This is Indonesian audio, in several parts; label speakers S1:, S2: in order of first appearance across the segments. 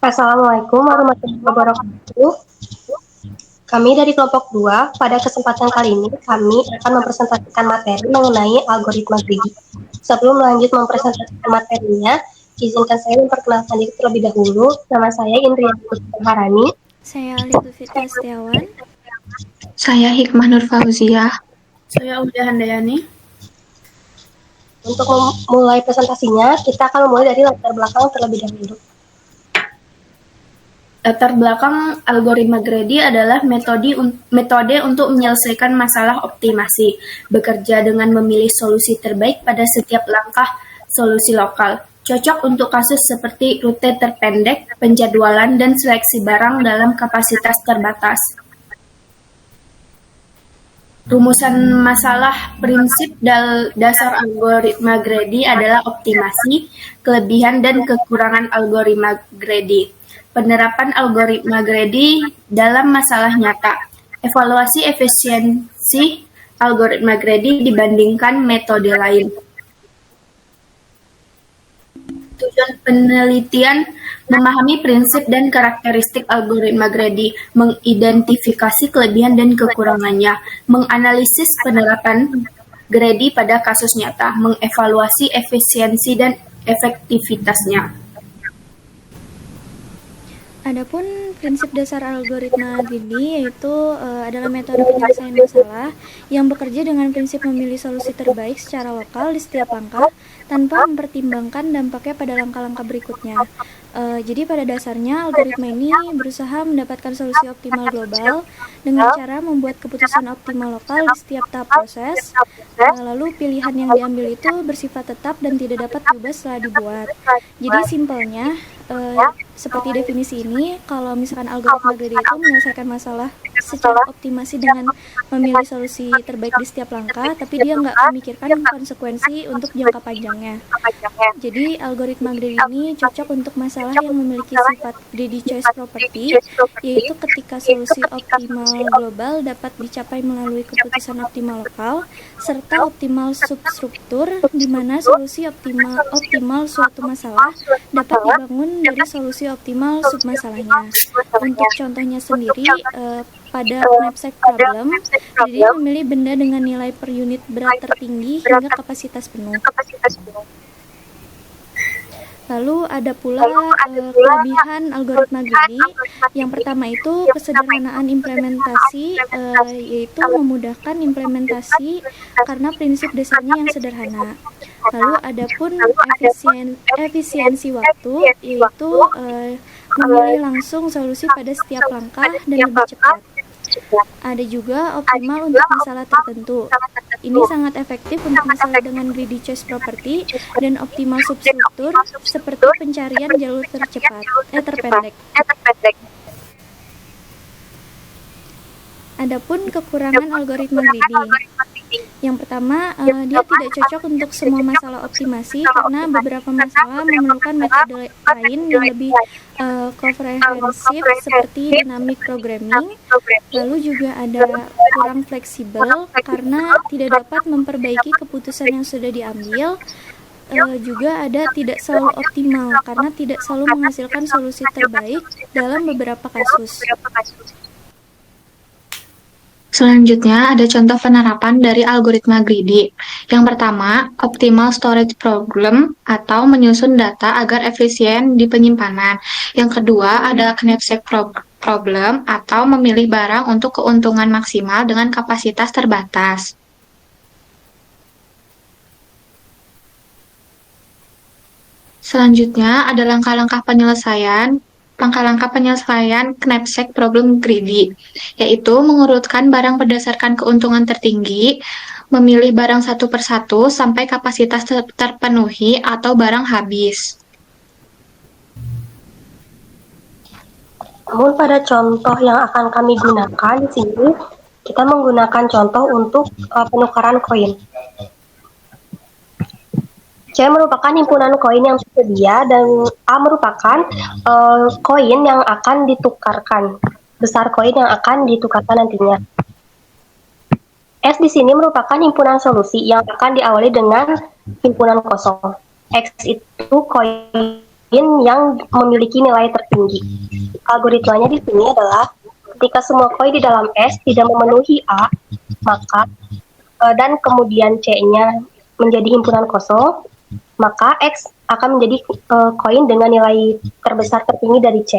S1: Assalamualaikum warahmatullahi wabarakatuh. Kami dari kelompok 2, pada kesempatan kali ini kami akan mempresentasikan materi mengenai algoritma greedy. Sebelum lanjut mempresentasikan materinya, izinkan saya memperkenalkan diri terlebih dahulu. Nama saya Indriani Harani.
S2: Saya Lutfi Fitri Setiawan.
S3: Saya Hikmah Nur Fauziah.
S4: Saya Uda Handayani.
S1: Untuk memulai presentasinya, kita akan memulai dari latar belakang terlebih dahulu.
S4: Latar belakang algoritma greedy adalah metode untuk menyelesaikan masalah optimasi, bekerja dengan memilih solusi terbaik pada setiap langkah solusi lokal. Cocok untuk kasus seperti rute terpendek, penjadwalan, dan seleksi barang dalam kapasitas terbatas. Rumusan masalah prinsip dasar algoritma greedy adalah optimasi, kelebihan dan kekurangan algoritma greedy. Penerapan algoritma greedy dalam masalah nyata. Evaluasi efisiensi algoritma greedy dibandingkan metode lain. Tujuan penelitian memahami prinsip dan karakteristik algoritma greedy, mengidentifikasi kelebihan dan kekurangannya, menganalisis penerapan greedy pada kasus nyata, mengevaluasi efisiensi dan efektivitasnya.
S2: Adapun prinsip dasar algoritma greedy yaitu adalah metode penyelesaian masalah yang bekerja dengan prinsip memilih solusi terbaik secara lokal di setiap langkah tanpa mempertimbangkan dampaknya pada langkah-langkah berikutnya. Jadi pada dasarnya algoritma ini berusaha mendapatkan solusi optimal global dengan cara membuat keputusan optimal lokal di setiap tahap proses. Lalu pilihan yang diambil itu bersifat tetap dan tidak dapat diubah setelah dibuat. Jadi simpelnya seperti definisi ini, kalau misalkan algoritma greedy itu menyelesaikan masalah secara optimasi dengan memilih solusi terbaik di setiap langkah, tapi dia nggak memikirkan konsekuensi untuk jangka panjangnya. Jadi algoritma greedy ini cocok untuk masalah yang memiliki sifat greedy choice property, yaitu ketika solusi optimal global dapat dicapai melalui keputusan optimal lokal, serta optimal substruktur, di mana solusi optimal suatu masalah dapat dibangun dari solusi optimal submasalahnya. Untuk contohnya sendiri, pada knapsack problem, dia memilih benda dengan nilai per unit berat tertinggi hingga kapasitas penuh. Lalu ada pula kelebihan algoritma greedy. Yang pertama itu kesederhanaan implementasi, yaitu memudahkan implementasi karena prinsip dasarnya yang sederhana. Lalu ada pun efisiensi waktu, yaitu memilih langsung solusi pada setiap langkah dan lebih cepat. Ada juga optimal untuk masalah tertentu. Ini sangat efektif untuk masalah dengan greedy choice property dan optimal substruktur seperti pencarian jalur terpendek. Adapun kekurangan algoritma greedy. Yang pertama, dia tidak cocok untuk semua masalah optimasi karena beberapa masalah memerlukan metode lain yang lebih komprehensif seperti dynamic programming. Lalu juga ada kurang fleksibel karena tidak dapat memperbaiki keputusan yang sudah diambil. Juga ada tidak selalu optimal karena tidak selalu menghasilkan solusi terbaik dalam beberapa kasus.
S3: Selanjutnya ada contoh penerapan dari algoritma greedy. Yang pertama, optimal storage problem atau menyusun data agar efisien di penyimpanan. Yang kedua, ada knapsack problem atau memilih barang untuk keuntungan maksimal dengan kapasitas terbatas. Selanjutnya ada langkah-langkah penyelesaian knapsack problem greedy, yaitu mengurutkan barang berdasarkan keuntungan tertinggi, memilih barang satu persatu sampai kapasitas terpenuhi atau barang habis.
S1: Namun pada contoh yang akan kami gunakan di sini, kita menggunakan contoh untuk penukaran koin. C merupakan himpunan koin yang tersedia dan A merupakan koin yang akan ditukarkan, besar koin yang akan ditukarkan nantinya. S di sini merupakan himpunan solusi yang akan diawali dengan himpunan kosong. X itu koin yang memiliki nilai tertinggi. Algoritmanya di sini adalah ketika semua koin di dalam S tidak memenuhi A, maka dan kemudian C-nya menjadi himpunan kosong, maka X akan menjadi koin dengan nilai terbesar tertinggi dari C.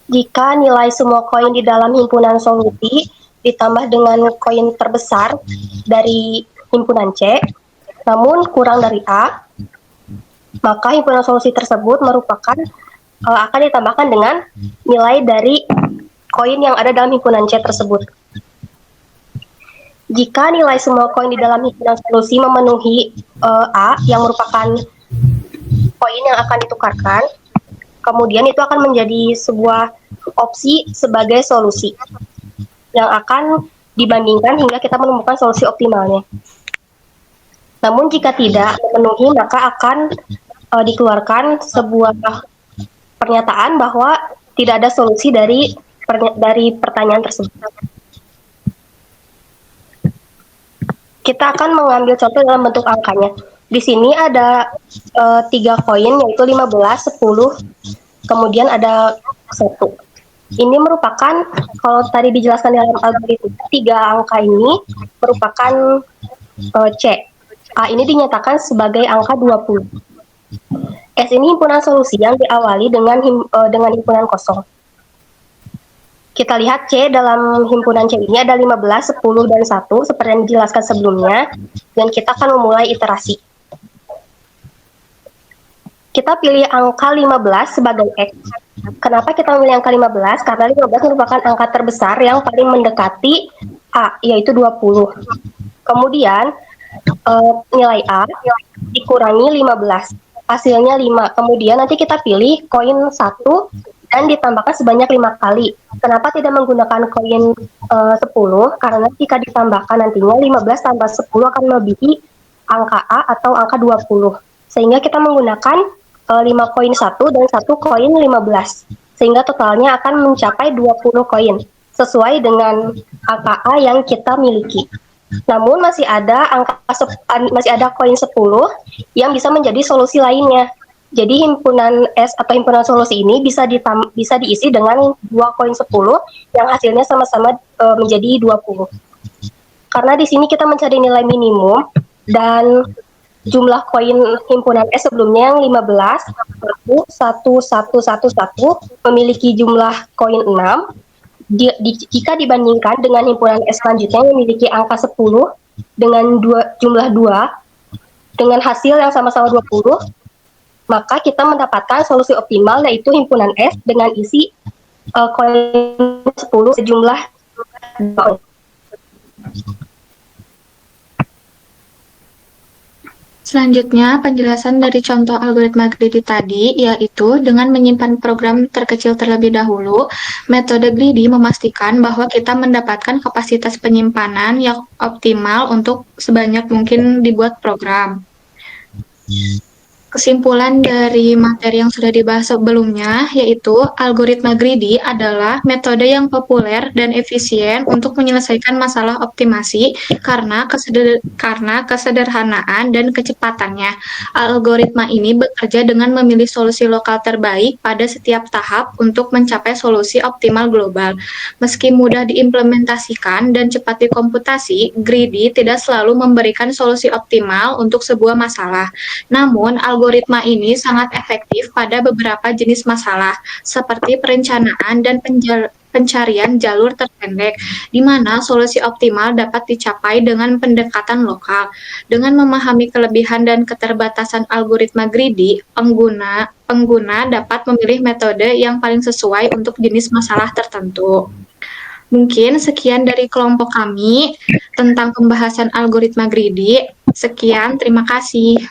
S1: Jika nilai semua koin di dalam himpunan solusi ditambah dengan koin terbesar dari himpunan C, namun kurang dari A, maka himpunan solusi tersebut merupakan akan ditambahkan dengan nilai dari koin yang ada dalam himpunan C tersebut. Jika nilai semua koin di dalam himpunan solusi memenuhi A, yang merupakan koin yang akan ditukarkan, kemudian itu akan menjadi sebuah opsi sebagai solusi yang akan dibandingkan hingga kita menemukan solusi optimalnya. Namun jika tidak memenuhi, maka akan dikeluarkan sebuah pernyataan bahwa tidak ada solusi dari pertanyaan tersebut. Kita akan mengambil contoh dalam bentuk angkanya. Di sini ada 3 koin, yaitu 15, 10, kemudian ada 1. Ini merupakan, kalau tadi dijelaskan dalam algoritma, 3 angka ini merupakan C. A ini dinyatakan sebagai angka 20. S ini himpunan solusi yang diawali dengan himpunan kosong. Kita lihat C dalam himpunan C ini ada 15, 10, dan 1 seperti yang dijelaskan sebelumnya, dan kita akan memulai iterasi. Kita pilih angka 15 sebagai X. Kenapa kita memilih angka 15? Karena 15 merupakan angka terbesar yang paling mendekati A, yaitu 20. Kemudian nilai A dikurangi 15, hasilnya 5. Kemudian nanti kita pilih koin 1 dan ditambahkan sebanyak 5 kali. Kenapa tidak menggunakan koin 10? Karena jika ditambahkan nantinya 15 tambah 10 akan melebihi angka A atau angka 20. Sehingga kita menggunakan 5 koin 1 dan 1 koin 15. Sehingga totalnya akan mencapai 20 koin sesuai dengan angka A yang kita miliki. Namun masih ada koin 10 yang bisa menjadi solusi lainnya. Jadi himpunan S atau himpunan solusi ini bisa diisi dengan 2 koin 10 yang hasilnya sama-sama menjadi 20. Karena di sini kita mencari nilai minimum dan jumlah koin himpunan S sebelumnya yang 15, 1, 1, 1, 1 memiliki jumlah koin 6. Jika dibandingkan dengan himpunan S selanjutnya yang memiliki angka 10 dengan jumlah 2 dengan hasil yang sama-sama 20, maka kita mendapatkan solusi optimal, yaitu himpunan S dengan isi koin 10 sejumlah 2.
S3: Selanjutnya, penjelasan dari contoh algoritma greedy tadi, yaitu dengan menyimpan program terkecil terlebih dahulu, metode greedy memastikan bahwa kita mendapatkan kapasitas penyimpanan yang optimal untuk sebanyak mungkin dibuat program. Kesimpulan dari materi yang sudah dibahas sebelumnya, yaitu algoritma greedy adalah metode yang populer dan efisien untuk menyelesaikan masalah optimasi karena kesederhanaan dan kecepatannya. Algoritma ini bekerja dengan memilih solusi lokal terbaik pada setiap tahap untuk mencapai solusi optimal global. Meski mudah diimplementasikan dan cepat dikomputasi, greedy tidak selalu memberikan solusi optimal untuk sebuah masalah. Namun, algoritma ini sangat efektif pada beberapa jenis masalah, seperti perencanaan dan pencarian jalur terpendek, di mana solusi optimal dapat dicapai dengan pendekatan lokal. Dengan memahami kelebihan dan keterbatasan algoritma greedy, pengguna dapat memilih metode yang paling sesuai untuk jenis masalah tertentu. Mungkin sekian dari kelompok kami tentang pembahasan algoritma greedy. Sekian, terima kasih.